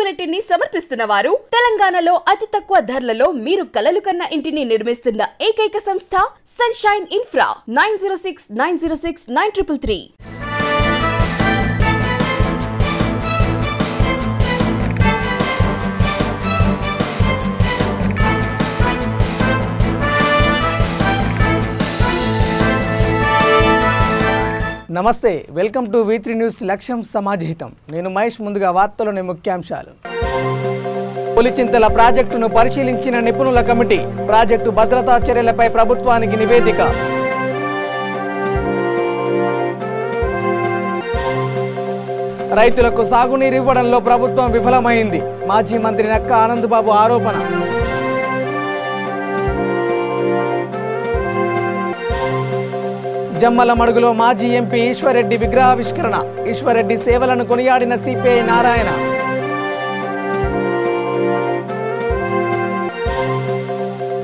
ఆపర్చునిటీని సమర్పిస్తున్న వారు తెలంగాణలో అతి తక్కువ ధరలలో మీరు కలలు కన్న ఇంటిని నిర్మిస్తున్న ఏకైక సంస్థ సన్షైన్ ఇన్ఫ్రా 9069069333. నమస్తే, వెల్కమ్ టు V3 న్యూస్ లక్ష్యం సమాజహితం. నేను మహేష్. ముందుగా వార్తలోని ముఖ్యాంశాలు. పులిచింతల ప్రాజెక్టును పరిశీలించిన నిపుణుల కమిటీ, ప్రాజెక్టు భద్రతా చర్యలపై ప్రభుత్వానికి నివేదిక. రైతులకు సాగునీరు ఇవ్వడంలో ప్రభుత్వం విఫలమైంది, మాజీ మంత్రి నక్క ఆనందబాబు ఆరోపణ. జమ్మలమడుగులో మాజీ ఎంపీ ఈశ్వర్రెడ్డి విగ్రహావిష్కరణ, ఈశ్వర్రెడ్డి సేవలను కొనియాడిన సిపిఐ నారాయణ.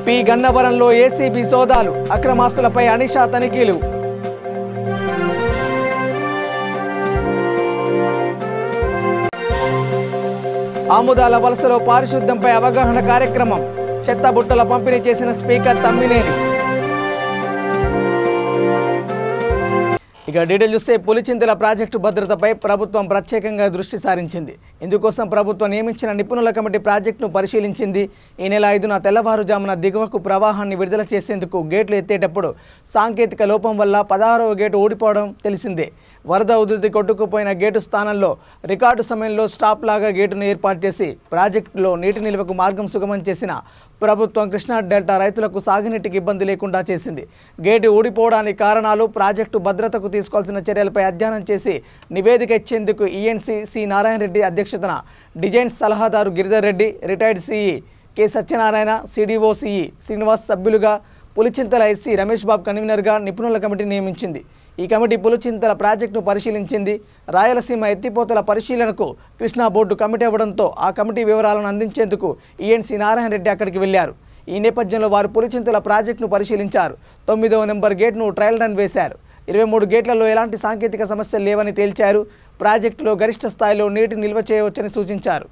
పి గన్నవరంలో ఏసీబీ సోదాలు, అక్రమాస్తులపై అనిషా తనిఖీలు. ఆముదాల వలసలో పారిశుద్ధ్యంపై అవగాహన కార్యక్రమం, చెత్త బుట్టల పంపిణీ చేసిన స్పీకర్ తమ్మినేని. ఇక డీటెయిల్ చూస్తే, పులిచింతల ప్రాజెక్టు భద్రతపై ప్రభుత్వం ప్రత్యేకంగా దృష్టి సారించింది. ఇందుకోసం ప్రభుత్వం నియమించిన నిపుణుల కమిటీ ప్రాజెక్టును పరిశీలించింది. ఈ నెల 5న తెల్లవారుజామున దిగువకు ప్రవాహాన్ని విడుదల చేసేందుకు గేట్లు ఎత్తేటప్పుడు సాంకేతిక లోపం వల్ల 16వ గేటు ఊడిపోవడం తెలిసిందే. వరద ఉధృతి కొట్టుకుపోయిన గేటు స్థానంలో రికార్డు సమయంలో స్టాప్ లాగా గేటును ఏర్పాటు చేసి ప్రాజెక్టులో నీటి నిల్వకు మార్గం సుగమం చేసిన ప్రభుత్వం కృష్ణా డెల్టా రైతులకు సాగునీటికి ఇబ్బంది లేకుండా చేసింది. గేటు ఊడిపోవడానికి కారణాలు, ప్రాజెక్టు భద్రతకు తీసుకోవాల్సిన చర్యలపై అధ్యయనం చేసి నివేదిక ఇచ్చేందుకు ఈఎన్సీ సి నారాయణ రెడ్డి అధ్యక్షతన డిజైన్ సలహాదారు Giridhar Reddy, retired CE K Satyanarayana, CDO CE Srinivas సభ్యులుగా, పులిచింతల ఎస్సీ రమేష్ బాబు కన్వీనర్గా నిపుణుల కమిటీ నియమించింది. ఈ కమిటీ పులిచింతల ప్రాజెక్టును పరిశీలించింది. రాయలసీమ ఎత్తిపోతల పరిశీలనకు కృష్ణా బోర్డు కమిటీ ఇవ్వడంతో ఆ కమిటీ వివరాలను అందించేందుకు ఈఎన్సీ నారాయణ రెడ్డి అక్కడికి వెళ్లారు. ఈ నేపథ్యంలో వారు పులిచింతల ప్రాజెక్టును పరిశీలించారు. 9వ నెంబర్ గేట్ను ట్రయల్ రన్ వేశారు. 23 గేట్లలో ఎలాంటి సాంకేతిక సమస్యలు లేవని తేల్చారు. ప్రాజెక్టులో గరిష్ట స్థాయిలో నీటి నిల్వ చేయవచ్చని సూచించారు.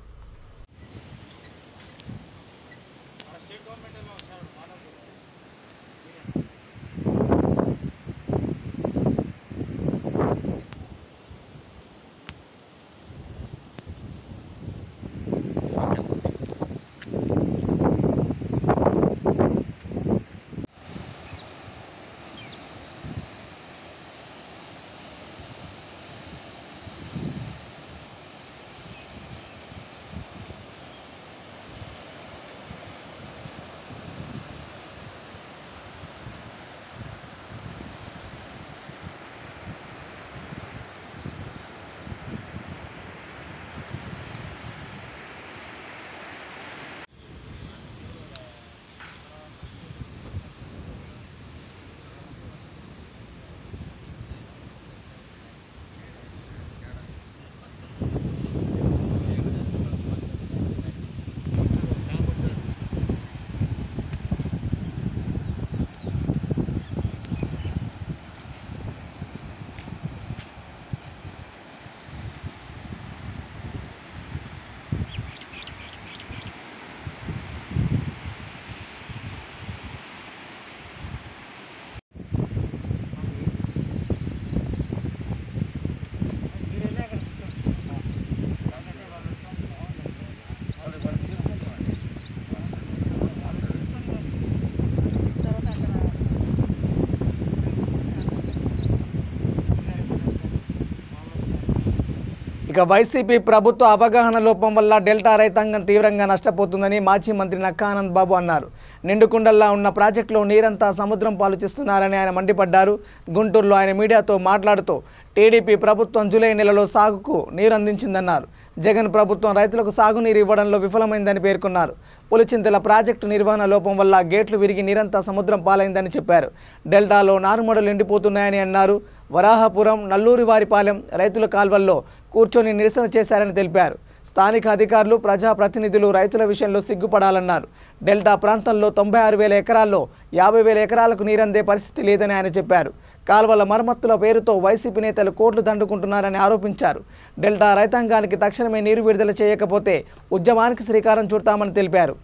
ఇక వైసీపీ ప్రభుత్వ అవగాహన లోపం వల్ల డెల్టా రైతాంగం తీవ్రంగా నష్టపోతుందని మాజీ మంత్రి నక్క ఆనందబాబు అన్నారు. నిండుకుండల్లా ఉన్న ప్రాజెక్టులో నీరంతా సముద్రం పాలు చేస్తున్నారని ఆయన మండిపడ్డారు. గుంటూరులో ఆయన మీడియాతో మాట్లాడుతూ టీడీపీ ప్రభుత్వం జూలై నెలలో సాగుకు నీరు అందించిందన్నారు. జగన్ ప్రభుత్వం రైతులకు సాగునీరు ఇవ్వడంలో విఫలమైందని పేర్కొన్నారు. పులిచింతల ప్రాజెక్టు నిర్వహణ లోపం వల్ల గేట్లు విరిగి నీరంతా సముద్రం పాలైందని చెప్పారు. డెల్టాలో నారుమడులు ఎండిపోతున్నాయని అన్నారు. వరాహపురం, నల్లూరి వారిపాలెం రైతుల కాల్వల్లో కూర్చొని నిరసన చేశారని తెలిపారు. స్థానిక అధికారులు ప్రజాప్రతినిధులు రైతుల విషయంలో సిగ్గుపడాలన్నారు. డెల్టా ప్రాంతంలో 96,000 ఎకరాల్లో 50,000 ఎకరాలకు నీరందే పరిస్థితి లేదని ఆయన చెప్పారు. కాల్వల మరమ్మతుల పేరుతో వైసీపీ నేతలు కోట్లు దండుకుంటున్నారని ఆరోపించారు. డెల్టా రైతాంగానికి తక్షణమే నీరు విడుదల చేయకపోతే ఉద్యమానికి శ్రీకారం చుడతామని తెలిపారు.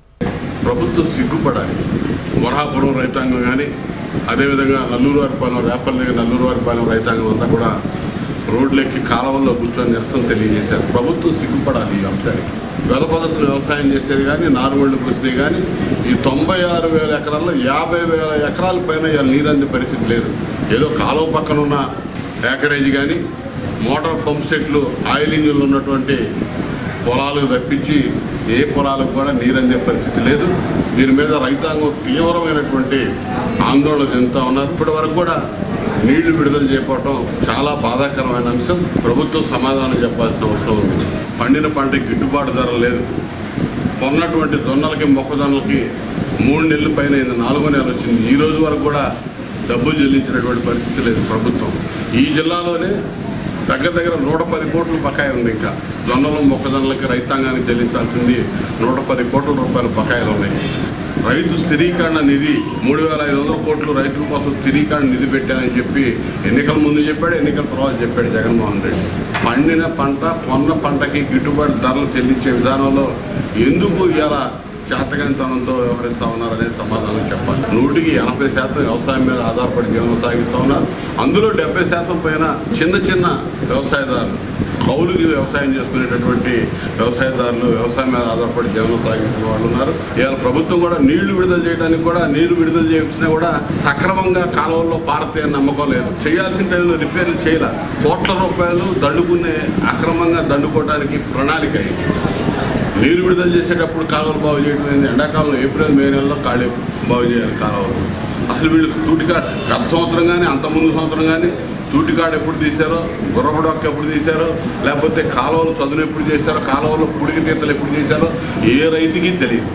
ప్రభుత్వం సిగ్గుపడాలి. వరహాపురం రైతాంగం కానీ అదేవిధంగా నల్లూరువారిపాలెం రేపల్లి దగ్గర నల్లూరువారిపాలెం రైతాంగం అంతా కూడా రోడ్లెక్కి కాలువల్లో కూర్చొని నిరసన తెలియజేశారు. ప్రభుత్వం సిగ్గుపడాలి ఈ అంశానికి. వెద పద్ధతులు వ్యవసాయం చేసేది కానీ నారుమళ్ళు పోసేది కానీ ఈ 96,000 ఎకరాల్లో 50,000 ఎకరాల పైన నీరు అందే పరిస్థితి లేదు. ఏదో కాలువ పక్కన ఉన్న ఏకరేజ్ కానీ మోటార్ పంప్ సెట్లు ఆయిల్ ఇంజిన్లు ఉన్నటువంటి పొలాలకు తప్పించి ఏ పొలాలకు కూడా నీరు అందే పరిస్థితి లేదు. దీని మీద రైతాంగం తీవ్రమైనటువంటి ఆందోళన చెందుతూ ఉన్నారు. ఇప్పటి వరకు కూడా నీళ్లు విడుదల చేయకపోవడం చాలా బాధాకరమైన అంశం. ప్రభుత్వం సమాధానం చెప్పాల్సిన అవసరం ఉంది. పండిన పంటకి గిట్టుబాటు ధర లేదు. కొన్నటువంటి జొన్నలకి మొక్కజొన్నలకి 3 నెలల పైన 4వ నెల వచ్చింది. ఈ రోజు వరకు కూడా డబ్బులు చెల్లించినటువంటి పరిస్థితి లేదు ప్రభుత్వం. ఈ జిల్లాలోనే దగ్గర 110 కోట్ల బకాయి ఉంది. ఇంకా జొన్నలు మొక్కజొన్నలకి రైతాంగానికి చెల్లించాల్సింది 110 కోట్ల రూపాయల బకాయిలు ఉన్నాయి. రైతు స్థిరీకరణ నిధి 3,500 కోట్లు రైతుల కోసం స్థిరీకరణ నిధి పెట్టానని చెప్పి ఎన్నికల ముందు చెప్పాడు, ఎన్నికల తర్వాత చెప్పాడు జగన్మోహన్ రెడ్డి. పండిన పంట కొన్న పంటకి గిట్టుబాటు ధరలు చెల్లించే విధానంలో ఎందుకు ఇలా చేతకంతనంతో వ్యవహరిస్తూ ఉన్నారనే సమాధానం చెప్పాలి. 180% వ్యవసాయం మీద ఆధారపడి జీవనం సాగిస్తూ ఉన్నారు. అందులో 70% పైన చిన్న వ్యవసాయదారులు, కౌలుకి వ్యవసాయం చేసుకునేటటువంటి వ్యవసాయదారులు వ్యవసాయం మీద ఆధారపడి జీవనం సాగించిన వాళ్ళు ఉన్నారు. ఇవాళ ప్రభుత్వం కూడా నీళ్లు విడుదల చేయడానికి కూడా నీళ్లు విడుదల చేసినా కూడా సక్రమంగా కాలువల్లో పారతాయని నమ్మకం లేదు. చేయాల్సిన టైంలో రిపేర్లు చేయాల. కోట్ల రూపాయలు దండుకునే అక్రమంగా దండుకోవడానికి ప్రణాళిక అయింది. నీరు విడుదల చేసేటప్పుడు కాలువలు బాగు చేయడం ఎండాకాలం ఏప్రిల్ మే నెలలో ఖాళీ బాగు చేయాలి కాలువలు. అసలు వీళ్ళు తూటికాడు గత సంవత్సరం కానీ అంతకుముందు సంవత్సరం కానీ తూటికాడు ఎప్పుడు తీశారో, గుర్రపడొక్క ఎప్పుడు తీశారో, లేకపోతే కాలువలు చదును ఎప్పుడు చేశారో, కాలువలు పుడికి తీతలు ఎప్పుడు చేశారో ఏ రైతుకి తెలియదు.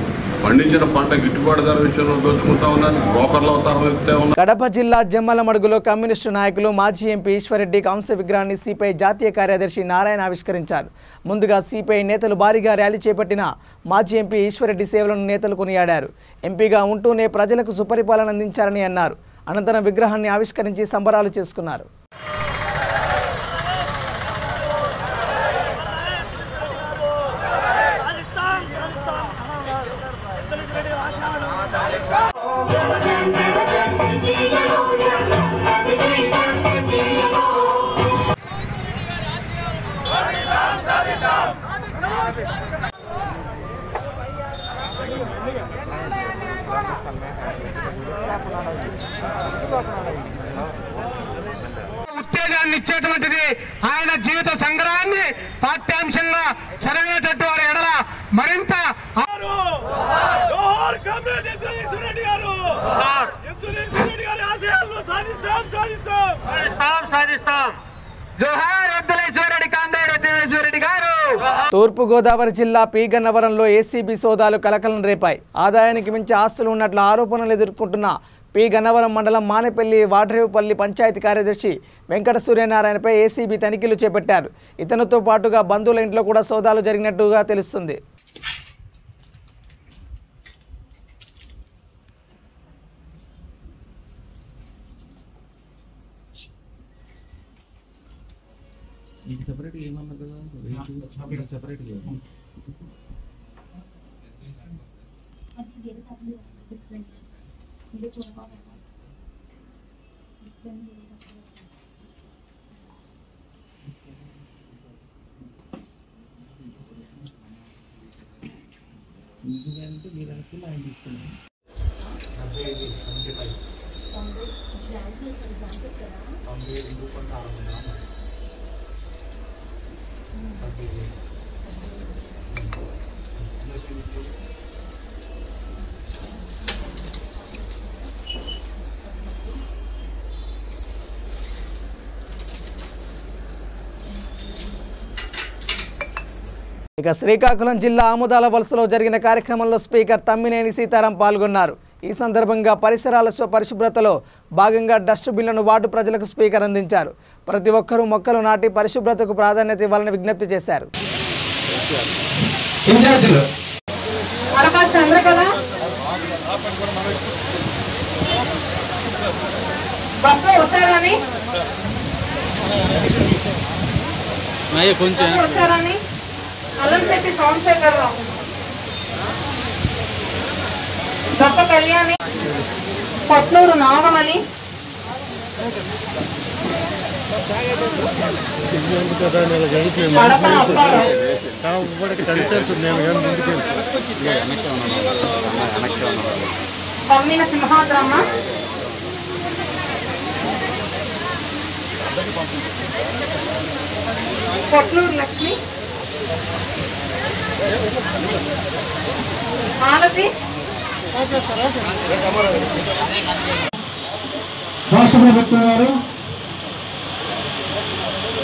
పండించిన పంట గిట్టుబాటు ధర విషయంలో దోచుకుంటా ఉన్నారు. బ్రోకర్లు అవుతారు. కడప జిల్లా జమ్మలమడుగులో కమ్యూనిస్టు నాయకులు మాజీ ఎంపీ ఈశ్వర్రెడ్డి కాంస్య విగ్రహాన్ని సిపిఐ జాతీయ కార్యదర్శి నారాయణ ఆవిష్కరించారు. ముందుగా సిపిఐ నేతలు భారీగా ర్యాలీ చేపట్టిన మాజీ ఎంపీ ఈశ్వర్రెడ్డి సేవలను నేతలు కొనియాడారు. ఎంపీగా ఉంటూనే ప్రజలకు సుపరిపాలన అందించారని అన్నారు. అనంతరం విగ్రహాన్ని ఆవిష్కరించి సంబరాలు చేసుకున్నారు. ఉత్తేజాన్ని ఇచ్చేటువంటిది ఆయన జీవిత సంగ్రహాన్ని పాఠ్యాంశంగా చదివేటట్టు వారి ఎడల మరింత తూర్పు గోదావరి జిల్లా పి గన్నవరంలో ఏసీబీ సోదాలు కలకలం రేపాయి. ఆదాయానికి మించి ఆస్తులు ఉన్నట్లు ఆరోపణలు ఎదుర్కొంటున్న పి గన్నవరం మండలం మానేపల్లి వాడ్రేవుపల్లి పంచాయతీ కార్యదర్శి వెంకట సూర్యనారాయణపై ఏసీబీ తనిఖీలు చేపట్టారు. ఇతనితో పాటుగా బంధువుల ఇంట్లో కూడా సోదాలు జరిగినట్టుగా తెలుస్తుంది. సెపరేట్ ఏమన్నా కదా సెపరేట్ ఎందుకంటే మీరు అనుకున్న ఆయన తీసుకున్నాను. ఇక శ్రీకాకుళం జిల్లా ఆముదాల వలసలో జరిగిన కార్యక్రమంలో స్పీకర్ తమ్మినేని సీతారాం పాల్గొన్నారు. ఈ సందర్భంగా పరిసరాల పరిశుభ్రతలో భాగంగా డస్ట్ బిన్లను వార్డు ప్రజలకు స్పీకర్ అందించారు. ప్రతి ఒక్కరూ మొక్కలు నాటి పరిశుభ్రతకు ప్రాధాన్యత ఇవ్వాలని విజ్ఞప్తి చేశారు. ఇన్ఛార్జీలు అడపాస్ చంద్రకళ, బస్సు వచ్చారని వచ్చారని అల్లంశెట్టి సోమశేఖరరావు, దొక్క కళ్యాణి, కొట్లూరు నాగమణి, కడప అప్పారావు, పమ్మిన సింహాద్రమ్మ, కొట్లూరు లక్ష్మి, మాలతి, రాష్ట్ర ప్రభుత్వం వారు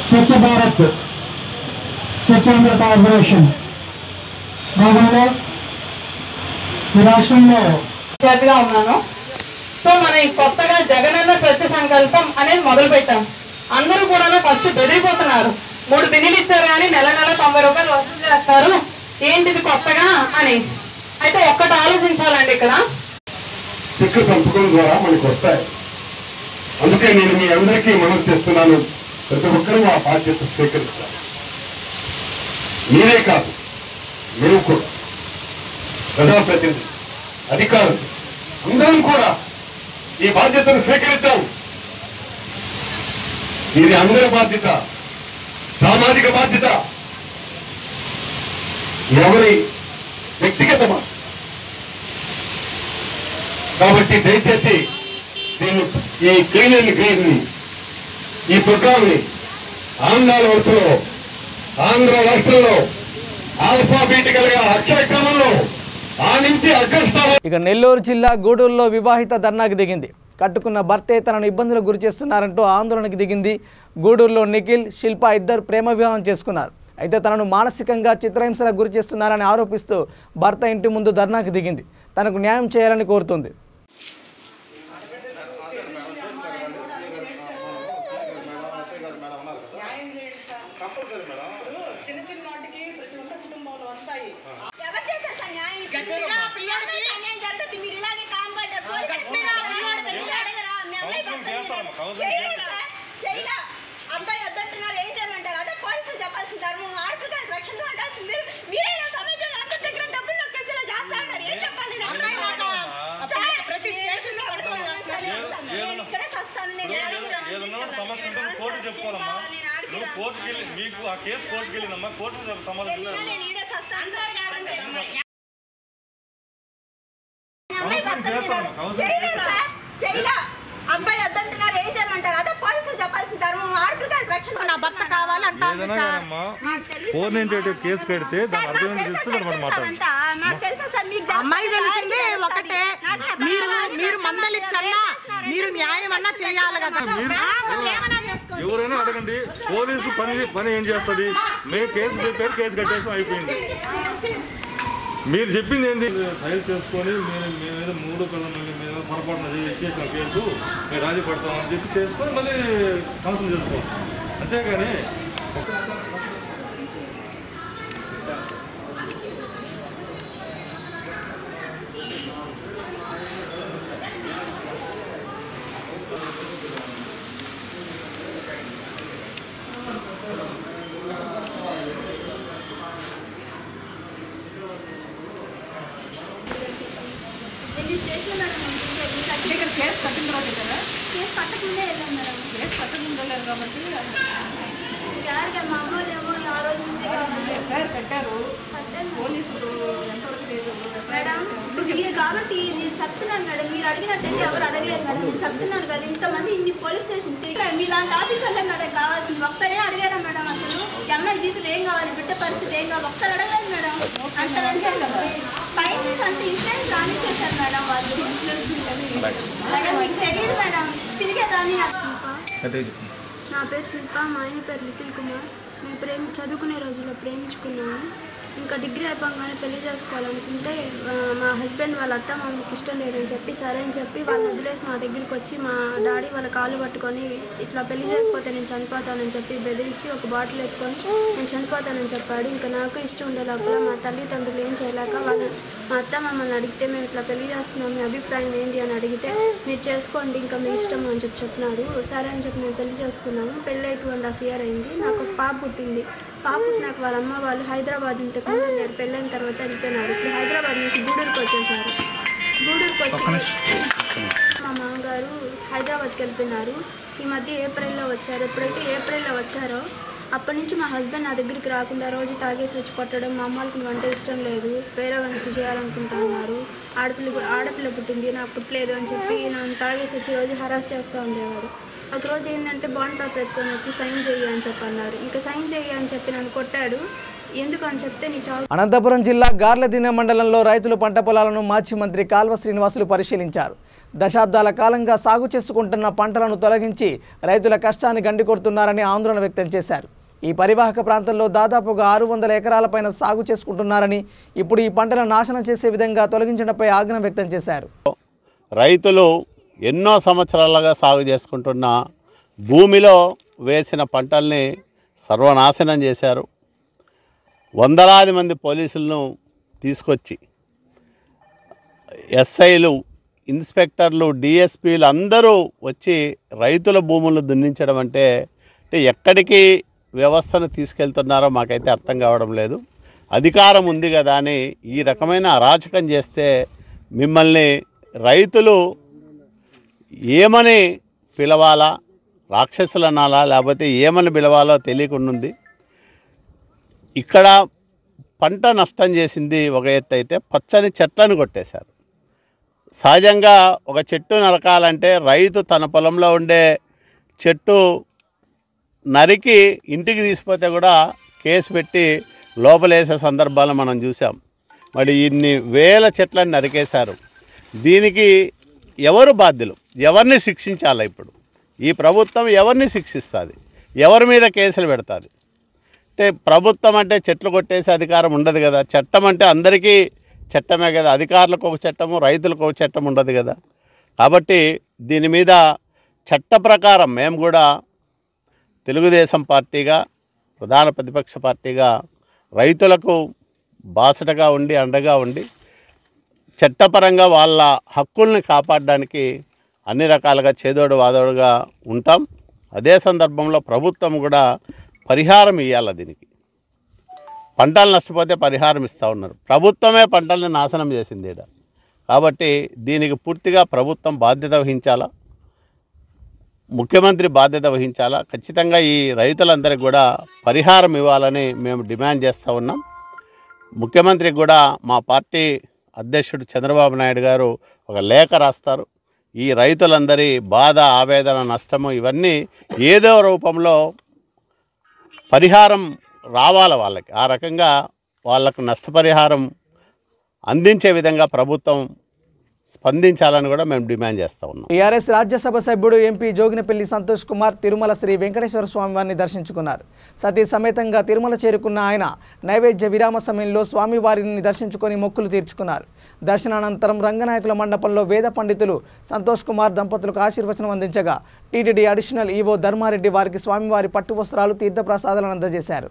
స్వచ్ఛ భారత్ స్వచ్ఛంద కార్పొరేషన్ భాగంలో ఈ రాష్ట్రంలో చేతిగా ఉన్నాను. సో మనం కొత్తగా జగనన్న స్వచ్ఛ సంకల్పం అనేది మొదలు పెట్టాం. అందరూ కూడా ఫస్ట్ బెదిరిపోతున్నారు. 3 బిల్లులు ఇచ్చారు కానీ నెల 90 రూపాయలు వసూలు చేస్తారు, ఏంటిది కొత్తగా అని. అయితే ఒక్కటి ఆలోచించాలండి, ఇక్కడ చెక్కు పంపకం ద్వారా మనకు వస్తాయి. అందుకే నేను మీ అందరికీ మనం చేస్తున్నాను, ప్రతి ఒక్కరూ ఆ బాధ్యత స్వీకరిస్తారు. మీరే కాదు, మేము కూడా ప్రజాప్రతినిధి, అధికారులు అందరం కూడా ఈ బాధ్యతను స్వీకరించాం. ఇది అందరి బాధ్యత, సామాజిక బాధ్యత, ఎవరి వ్యక్తిగతమా. కాబట్టి దయచేసి దీన్ని, ఈ క్లీన్ అండ్ గ్రీన్ ని, ఈ ప్రోగ్రామ్ ని ఆంధ్ర రాష్ట్రంలో ఆల్ఫాబెటికల్ గా అక్షర క్రమంలో ఆ నుంచి అగ్రస్థానం. ఇక నెల్లూరు జిల్లా గూడూరులో వివాహిత ధర్నాకు దిగింది. కట్టుకున్న భర్తే తనను ఇబ్బందులకు గురి చేస్తున్నారంటూ ఆందోళనకు దిగింది. గూడూరులో నిఖిల్, శిల్ప ఇద్దరు ప్రేమ వివాహం చేసుకున్నారు. అయితే తనను మానసికంగా చిత్రహింసలకు గురి చేస్తున్నారని ఆరోపిస్తూ భర్త ఇంటి ముందు ధర్నాకు దిగింది. తనకు న్యాయం చేయాలని కోరుతుంది. అబ్బాయి వద్దంటున్నారు, ఏం చేయమంటారు? అదే పోలీసులు చెప్పాల్సిన ధర్మం. ఆడపిల్లకి రక్షణగా ఉండాల్సింది మీరే. సమాజంలో అందరి దగ్గర డబ్బులు నొక్కేసేలా చేస్తా ఉన్నారు. ఏం చెప్పాలి? ప్రతి స్టేషన్ లో నేను ఇక్కడే వస్తాను. నేను ఈడే వస్తాను. చేయలా అబ్బాయి వద్దంటున్నారు, ఏం చేయమంటారు? అదే పోలీసులు చెప్పాల్సిన ధర్మం. ఆడపిల్లకి రక్షణ. నా భర్త కావాలంటారు. కేసు పెడితే నాకు తెలుసా సార్, మీకు అమ్మాయి తెలిసిందే ఒకటే, మీరు మందలిచ్చన్నా మీరు న్యాయం అన్నా చేయాలి కదా. ఎవరైనా అడగండి, పోలీసు పని ఏం చేస్తుంది? మేము కేసు పెట్టారు, కేసు కట్టేసాం, అయిపోయింది. మీరు చెప్పింది ఏంటి? ఫైల్ చేసుకొని మేము 3 పిల్లలు మీద పొరపాటున చేసిన కేసు మేము రాజీ పడతామని చెప్పి చేసుకొని మళ్ళీ కౌన్సిల్ చేసుకోవాలి, అంతేగాని కేసు కట్టిన తర్వాత కదా, కేసు పట్టకుండా వెళ్ళాం మేడం. కేసు కట్టకుండా వెళ్ళారు కాబట్టి మా అమ్మలు ఏమో ఆ రోజు కట్టారు. పోలీసులు ఎంతవరకు లేదు మేడం. మీరు కాబట్టి నేను చెప్తున్నాను మేడం, మీరు అడిగినట్టయితే ఎవరు అడగలేదు మేడం. నేను చెప్తున్నాను కదా, ఇంతమంది ఇన్ని పోలీస్ స్టేషన్ మీ లాంటి ఆఫీసర్లే మేడం కావాల్సింది. ఒక్కరే అడిగారా మేడం? అసలు అమ్మాయి జీవితం ఏం కావాలి, బిడ్డ పరిస్థితి ఏం కావాలి, ఒక్కరు అడగలేదు మేడం. అంటే పై నుంచి అంత ఇన్సూరెన్స్ రానిచ్చేసారు మేడం వాళ్ళు. మేడం మీకు తెలియదు మేడం, తిరిగేదాన్ని. నా పేరు శిల్ప, మా ఆయన పేరు నిఖిల్ కుమార్. మేము చదువుకునే రోజుల్లో ప్రేమించుకున్నాము. ఇంకా డిగ్రీ అయిపోగానే పెళ్లి చేసుకోవాలనుకుంటే మా హస్బెండ్ వాళ్ళ అత్త మామకి ఇష్టం లేదని చెప్పి సరే అని చెప్పి వాళ్ళని వదిలేసి మా దగ్గరికి వచ్చి మా డాడీ వాళ్ళ కాళ్ళు పట్టుకొని ఇట్లా పెళ్లి చేయకపోతే నేను చనిపోతానని చెప్పి బెదిరించి ఒక బాటిల్ ఎత్తుకొని నేను చనిపోతానని చెప్పాడు. ఇంకా నాకు ఇష్టం ఉండే లోపల మా తల్లిదండ్రులు ఏం చేయలేక వాళ్ళు మా అత్త మమ్మల్ని అడిగితే మేము ఇట్లా పెళ్లి చేస్తున్నాం, మీ అభిప్రాయం ఏంటి అని అడిగితే మీరు చేసుకోండి ఇంకా మీ ఇష్టం అని చెప్పినారు. సరే అని చెప్పి మేము పెళ్లి చేసుకున్నాము. పెళ్ళి 2.5 years అయింది. నాకు ఒక పాప పుట్టింది. పాప పుట్టినాక వాళ్ళ అమ్మ వాళ్ళు హైదరాబాద్ ఇంతకుముందు వెళ్ళారు. పెళ్ళైన తర్వాత వెళ్ళిపోయినారు. ఇప్పుడు హైదరాబాద్ నుంచి గూడూరుకి వచ్చేసారు. గూడూరుకి వచ్చి మా మామగారు హైదరాబాద్కి వెళ్ళిపోయినారు. ఈ మధ్య ఏప్రిల్లో వచ్చారు. ఎప్పుడైతే ఏప్రిల్లో వచ్చారో అప్పటి నుంచి మా హస్బెండ్ నా దగ్గరికి రాకుండా రోజు తాగేసి వచ్చి కొట్టడం, మా అమ్మాళ్ళకి నువ్వు అంటే ఇష్టం లేదు, వేరే వంచి చేయాలనుకుంటున్నారు, ఆడపిల్ల పుట్టింది నాకు పుట్టలేదు అని చెప్పి నన్ను తాగేసి వచ్చి రోజు హరాస్ చేస్తూ ఉండేవారు. ఒకరోజు ఏంటంటే బాండ్ పేపర్ ఎత్తుకొని వచ్చి సైన్ చెయ్యి అని చెప్పి అన్నారు. ఇంకా సైన్ చెయ్యి అని చెప్పి నన్ను కొట్టాడు. ఎందుకని చెప్తే నీ చావు. అనంతపురం జిల్లా గార్లదిన్నె మండలంలో రైతులు పంట పొలాలను మాజీ మంత్రి కాల్వ శ్రీనివాసులు పరిశీలించారు. దశాబ్దాల కాలంగా సాగు చేసుకుంటున్న పంటలను తొలగించి రైతుల కష్టాన్ని గండికొడుతున్నారని ఆందోళన వ్యక్తం చేశారు. ఈ పరివాహక ప్రాంతంలో దాదాపుగా 600 ఎకరాలపైన సాగు చేసుకుంటున్నారని, ఇప్పుడు ఈ పంటలను నాశనం చేసే విధంగా తొలగించడంపై ఆగ్రహం వ్యక్తం చేశారు. రైతులు ఎన్నో సంవత్సరాలుగా సాగు చేసుకుంటున్న భూమిలో వేసిన పంటల్ని సర్వనాశనం చేశారు. వందలాది మంది పోలీసులను తీసుకొచ్చి ఎస్ఐలు, ఇన్స్పెక్టర్లు, డిఎస్పీలు అందరూ వచ్చి రైతుల భూములు దున్నించడం అంటే ఎక్కడికి వ్యవస్థను తీసుకెళ్తున్నారో మాకైతే అర్థం కావడం లేదు. అధికారం ఉంది కదా అని ఈ రకమైన అరాచకం చేస్తే మిమ్మల్ని రైతులు ఏమని పిలవాలా, రాక్షసులనాలా లేకపోతే ఏమని పిలవాలో తెలియకుండా ఇక్కడ పంట నష్టం చేసింది ఒక ఎత్తు అయితే పచ్చని చెట్లను కొట్టేశారు. సహజంగా ఒక చెట్టు నరకాలంటే రైతు తన పొలంలో ఉండే చెట్టు నరికి ఇంటికి తీసుకుపోతే కూడా కేసు పెట్టి లోపలేసే సందర్భాలు మనం చూసాం. మరి ఇన్ని వేల చెట్లను నరికేశారు. దీనికి ఎవరు బాధ్యులు? ఎవరిని శిక్షించాలి? ఇప్పుడు ఈ ప్రభుత్వం ఎవరిని శిక్షిస్తుంది? ఎవరి మీద కేసులు పెడుతుంది? అంటే ప్రభుత్వం అంటే చెట్లు కొట్టేసే అధికారం ఉండదు కదా. చట్టం అంటే అందరికీ చట్టమే కదా. అధికారులకు ఒక చట్టము, రైతులకు ఒక చట్టం ఉండదు కదా. కాబట్టి దీని మీద చట్ట ప్రకారం మేము కూడా తెలుగుదేశం పార్టీగా, ప్రధాన ప్రతిపక్ష పార్టీగా రైతులకు బాసటగా ఉండి అండగా ఉండి చట్టపరంగా వాళ్ళ హక్కుల్ని కాపాడడానికి అన్ని రకాలుగా చేదోడు వాదోడుగా ఉంటాం. అదే సందర్భంలో ప్రభుత్వం కూడా పరిహారం ఇవ్వాలి. దీనికి పంటలు నష్టపోతే పరిహారం ఇస్తూ ఉన్నారు. ప్రభుత్వమే పంటల్ని నాశనం చేసింది ఈడ. కాబట్టి దీనికి పూర్తిగా ప్రభుత్వం బాధ్యత వహించాలా, ముఖ్యమంత్రి బాధ్యత వహించాలా. ఖచ్చితంగా ఈ రైతులందరికీ కూడా పరిహారం ఇవ్వాలని మేము డిమాండ్ చేస్తూ ఉన్నాం. ముఖ్యమంత్రికి కూడా మా పార్టీ అధ్యక్షుడు చంద్రబాబు నాయుడు గారు ఒక లేఖ రాస్తారు. ఈ రైతులందరి బాధ, ఆవేదన, నష్టము ఇవన్నీ ఏదో రూపంలో పరిహారం రావాలి వాళ్ళకి. ఆ రకంగా వాళ్ళకు నష్టపరిహారం అందించే విధంగా ప్రభుత్వం స్పందించాలని కూడా మేము డిమాండ్ చేస్తూ ఉన్నాం. టీఆర్ఎస్ రాజ్యసభ సభ్యుడు ఎంపీ జోగినపల్లి సంతోష్ కుమార్ తిరుమల శ్రీ వెంకటేశ్వర స్వామివారిని దర్శించుకున్నారు. సతీ సమేతంగా తిరుమల చేరుకున్న ఆయన నైవేద్య విరామ సమయంలో స్వామివారిని దర్శించుకొని మొక్కులు తీర్చుకున్నారు. దర్శనానంతరం రంగనాయకుల మండపంలో వేద పండితులు సంతోష్ కుమార్ దంపతులకు ఆశీర్వచనం అందించగా టీటీడీ అడిషనల్ ఈవో ధర్మారెడ్డి వారికి స్వామివారి పట్టు వస్త్రాలు, తీర్థప్రసాదాలను అందజేశారు.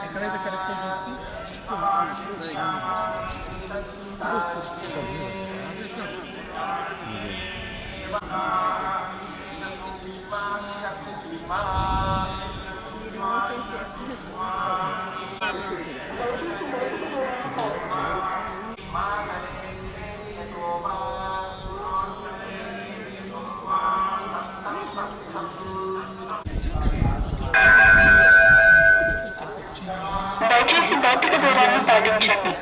ఎక్కడైతే కరెక్ట్ చేసి దూరాన్ని పాటించండి.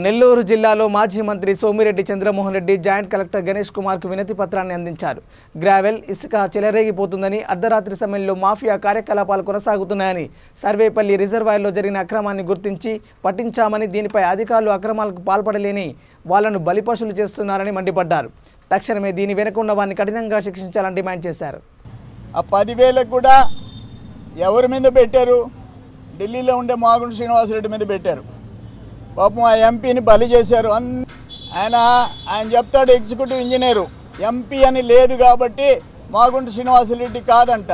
నెల్లూరు జిల్లాలో మాజీ మంత్రి సోమిరెడ్డి చంద్రమోహన్ రెడ్డి జాయింట్ కలెక్టర్ గణేష్ కుమార్కు వినతి పత్రాన్ని అందించారు. గ్రావెల్, ఇసుక చెలరేగిపోతుందని, అర్ధరాత్రి సమయంలో మాఫియా కార్యకలాపాలు కొనసాగుతున్నాయని, సర్వేపల్లి రిజర్వాయర్లో జరిగిన అక్రమాన్ని గుర్తించి పట్టించామని, దీనిపై అధికారులు అక్రమాలకు పాల్పడలేని వాళ్లను బలిపశులు చేస్తున్నారని మండిపడ్డారు. తక్షణమే దీని వెనుక ఉన్న వారిని కఠినంగా శిక్షించాలని డిమాండ్ చేశారు. ఆ 10,000 కూడా ఎవరి మీద పెట్టారు? ఢిల్లీలో ఉండే మాగుంట శ్రీనివాసరెడ్డి మీద పెట్టారు. పాపం ఆ ఎంపీని బలి చేశారు. ఆయన చెప్తాడు ఎగ్జిక్యూటివ్ ఇంజనీరు, ఎంపీ అని లేదు కాబట్టి మాగుంట శ్రీనివాసరెడ్డి కాదంట.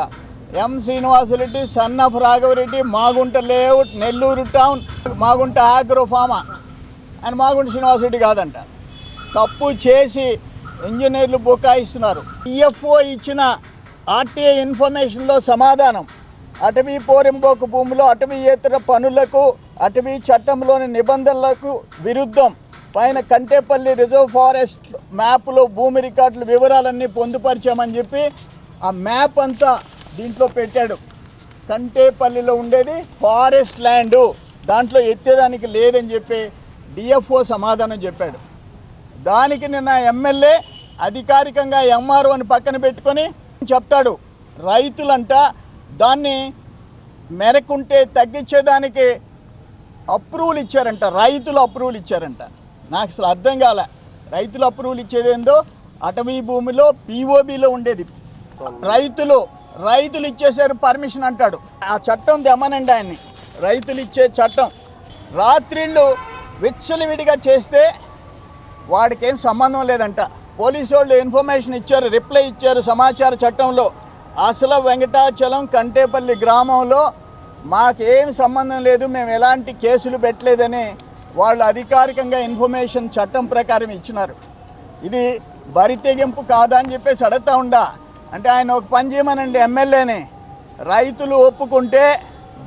M Srinivasareddy, son of Raghavareddy, Magunta layout, Nellore town, Magunta agro ఫామా. ఆయన మాగుంట శ్రీనివాసరెడ్డి కాదంట. తప్పు చేసి ఇంజనీర్లు బుకాయిస్తున్నారు. ఈఎఫ్ఓ ఇచ్చిన ఆర్టీఐ ఇన్ఫర్మేషన్లో సమాధానం, అటవీ పోరింబోకు భూమిలో అటవీయేతర పనులకు అటవీ చట్టంలోని నిబంధనలకు విరుద్ధం పైన కంటేపల్లి రిజర్వ్ ఫారెస్ట్ మ్యాప్లో భూమి రికార్డుల వివరాలన్నీ పొందుపరిచామని చెప్పి ఆ మ్యాప్ అంతా దీంట్లో పెట్టాడు. కంటేపల్లిలో ఉండేది ఫారెస్ట్ ల్యాండు, దాంట్లో ఎత్తేదానికి లేదని చెప్పి డిఎఫ్ఓ సమాధానం చెప్పాడు. దానికి నిన్న ఎమ్మెల్యే అధికారికంగా ఎంఆర్ఓ అని పక్కన పెట్టుకొని చెప్తాడు, రైతులంట దాన్ని మెరకుంటే తగ్గించేదానికి అప్రూవల్ ఇచ్చారంట, రైతులు అప్రూవల్ ఇచ్చారంట. నాకు అసలు అర్థం కాలే. రైతులు అప్రూవల్ ఇచ్చేదేందో అటవీ భూమిలో పీఓబీలో ఉండేది, రైతులు ఇచ్చేసారు పర్మిషన్ అంటాడు. ఆ చట్టం తెమ్మనండి ఆయన్ని. రైతులు ఇచ్చే చట్టం రాత్రిళ్ళు విచ్చలవిడిగా చేస్తే వాడికి ఏం సంబంధం లేదంట. పోలీసు వాళ్ళు ఇన్ఫర్మేషన్ ఇచ్చారు, రిప్లై ఇచ్చారు సమాచార చట్టంలో. అసలు వెంకటాచలం కంటేపల్లి గ్రామంలో మాకేం సంబంధం లేదు, మేము ఎలాంటి కేసులు పెట్టలేదని వాళ్ళు అధికారికంగా ఇన్ఫర్మేషన్ చట్టం ప్రకారం ఇచ్చినారు. ఇది బరితెగింపు కాదా అని చెప్పేసి అడుగుతా ఉండా. అంటే ఆయన ఒక పని చేయమనండి ఎమ్మెల్యేని, రైతులు ఒప్పుకుంటే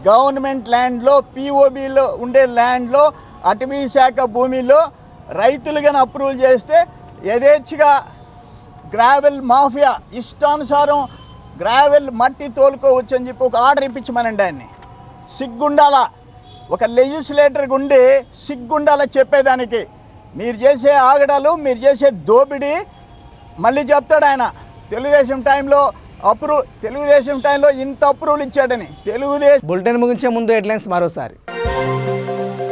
గవర్నమెంట్ ల్యాండ్లో పీఓబీలో ఉండే ల్యాండ్లో అటవీ శాఖ భూమిలో రైతులుగా అప్రూవల్ చేస్తే యథేచ్ఛగా గ్రావెల్ మాఫియా ఇష్టానుసారం గ్రావెల్ మట్టి తోలుకోవచ్చు అని చెప్పి ఒక ఆర్డర్ ఇప్పించమనండి ఆయన్ని. సిగ్గుండాల, ఒక లెజిస్లేటర్గా ఉండి సిగ్గుండాల చెప్పేదానికి. మీరు చేసే ఆగడాలు, మీరు చేసే దోపిడీ మళ్ళీ చెప్తాడు ఆయన. తెలుగుదేశం టైంలో ఇంత అప్రూవల్ ఇచ్చాడని. బులెటిన్ ముగించే ముందు హెడ్లైన్స్ మరోసారి.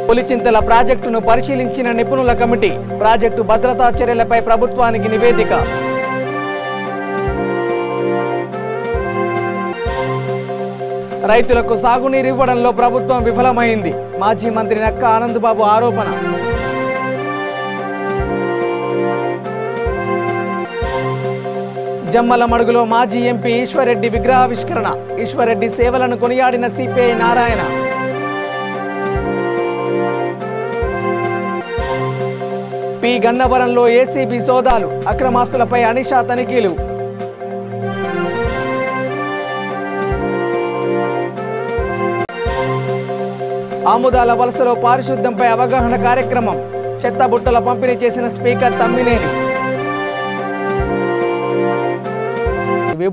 పులిచింతల ప్రాజెక్టును పరిశీలించిన నిపుణుల కమిటీ, ప్రాజెక్టు భద్రతా చర్యలపై ప్రభుత్వానికి నివేదిక. రైతులకు సాగునీరు ఇవ్వడంలో ప్రభుత్వం విఫలమైంది, మాజీ మంత్రి నక్క ఆనందబాబు ఆరోపణ. జమ్మల మడుగులో మాజీ ఎంపీ ఈశ్వర్రెడ్డి విగ్రహావిష్కరణ, ఈశ్వర్రెడ్డి సేవలను కొనియాడిన సిపిఐ నారాయణ. పి గన్నవరంలో ఏసీబీ సోదాలు, అక్రమాస్తులపై అనిషా తనిఖీలు. ఆముదాల వలసలో పారిశుద్ధ్యంపై అవగాహన కార్యక్రమం, చెత్త బుట్టల పంపిణీ చేసిన speaker Tammineni.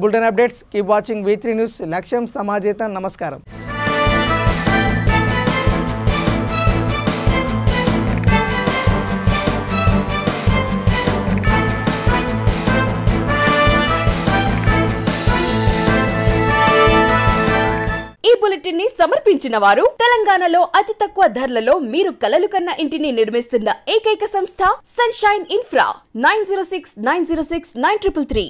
Bulletin updates. Keep watching V3 news. లక్ష్యం సమాజేత. నమస్కారం. ఈ బులెటిన్ ని సమర్పించిన వారు తెలంగాణలో అతి తక్కువ ధరలలో మీరు కలలు కన్న ఇంటిని నిర్మిస్తున్న ఏకైక సంస్థ సన్షైన్ ఇన్ఫ్రా. 9069069333.